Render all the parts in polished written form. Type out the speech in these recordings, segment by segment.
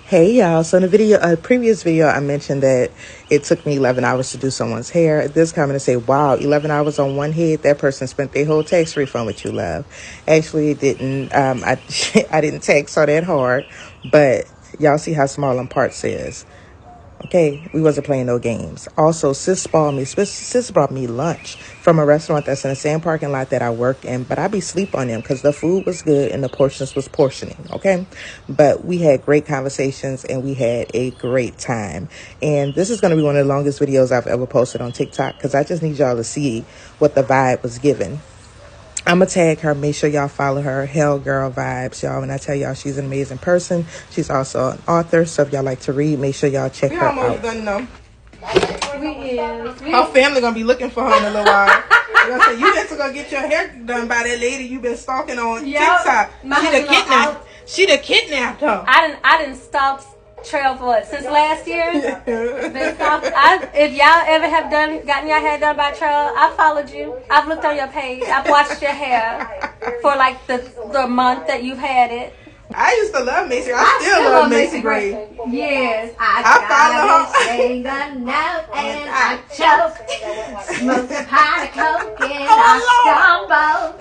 Hey y'all, so in the previous video, I mentioned that it took me 11 hours to do someone's hair. This comment to say, wow, 11 hours on one head, that person spent their whole tax refund with you, love. Actually, it didn't, I didn't tax all that hard, but y'all see how small them parts is. Okay, we wasn't playing no games. Also, sis brought me lunch from a restaurant that's in the same parking lot that I work in, but I be sleep on them because the food was good and the portions was portioning, okay? But we had great conversations and we had a great time. And this is going to be one of the longest videos I've ever posted on TikTok because I just need y'all to see what the vibe was given. I'm going to tag her. Make sure y'all follow her. Hell Girl Vibes, y'all. When I tell y'all she's an amazing person. She's also an author. So if y'all like to read, make sure y'all check her out. We almost done though. Her family going to be looking for her in a little while. They're going to say, you just going to get your hair done by that lady you been stalking on TikTok. She the kidnapped her. I didn't stalk Trail for it since last year. If y'all ever have gotten your hair done by Trail, I followed you. I've looked on your page. I've watched your hair for like the month that you've had it. I used to love Macy. I still love Macy Gray. Yes, I follow her. And I choke. Smoked a pint of coke and I stumbled.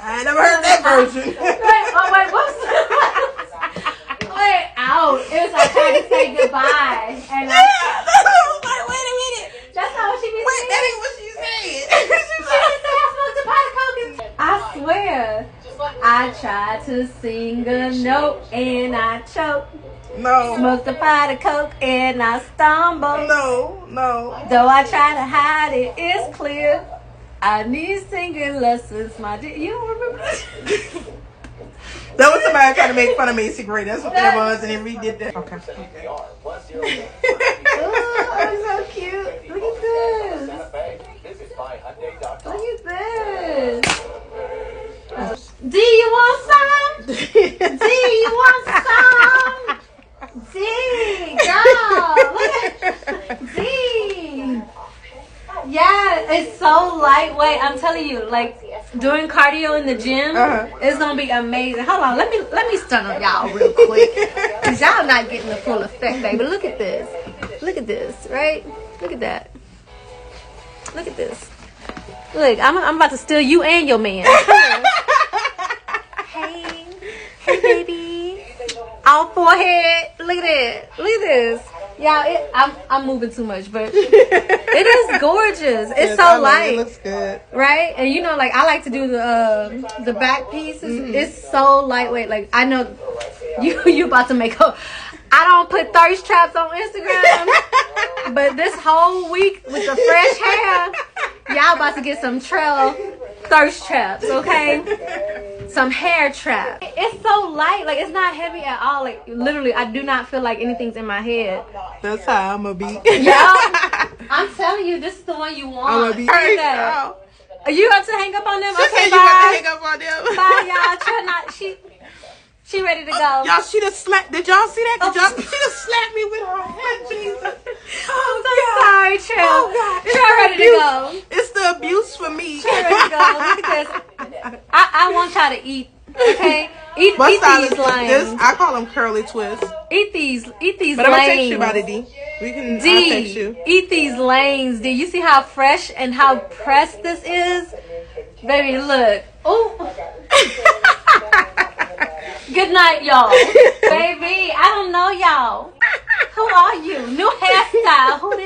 I ain't never heard that version. Wait, what's Wait, out. It was like trying to say goodbye. And wait a minute. That's not what she be saying. That ain't what she said. She didn't say I smoked a pot of coke. I swear. I tried to sing a note and I choked. No. Smoked a pot of coke and I stumbled. No. Though I try to hide it, it's clear. I need singing lessons, my dear. You don't remember that? That was somebody trying to make fun of Macy Gray. That's what that was, and then redid that. Okay. Oh, so cute. Look at this. Look at this. D, you want some? D, you want some? D, girl. Look at D. Yeah, it's so lightweight. I'm telling you, like doing cardio in the gym, it's gonna be amazing. Hold on, let me stun on y'all real quick, cause y'all not getting the full effect, baby. Look at this. Look at this, right? Look at that. Look at this. Look, I'm about to steal you and your man. Hey, baby. All forehead. Look at it. Look at this. Y'all, I'm moving too much, but it is gorgeous. It's so light. It looks good. Right? And you know, like I like to do the back pieces. Mm-hmm. It's so lightweight. Like I know you about to make up. I don't put thirst traps on Instagram, but this whole week with the fresh hair, y'all about to get some trail thirst traps, okay? Some hair trap. It's so light, like it's not heavy at all. Like literally, I do not feel like anything's in my head. That's how I'm gonna be. Yeah, I'm telling you, this is the one you want. I'm gonna be. Are you up to hang up on them? She okay, said bye. You got to hang up on them. Bye, y'all. Try not. She ready to go. Y'all, she just slapped. Did y'all see that? She just slapped me with her hand. Jesus. I'm so sorry, Trill. Oh, God. Trill ready to go. It's the abuse for me. Trill ready to go. Look at this. I want y'all to eat. Okay? Eat these lanes. I call them curly twists. Eat these but lanes. But I'm going to text you about it, D. I'll text you. Eat these lanes, D. You see how fresh and how pressed this is? Baby, look. Oh. Good night, y'all. Baby, I don't know y'all. Who are you? New hairstyle. Who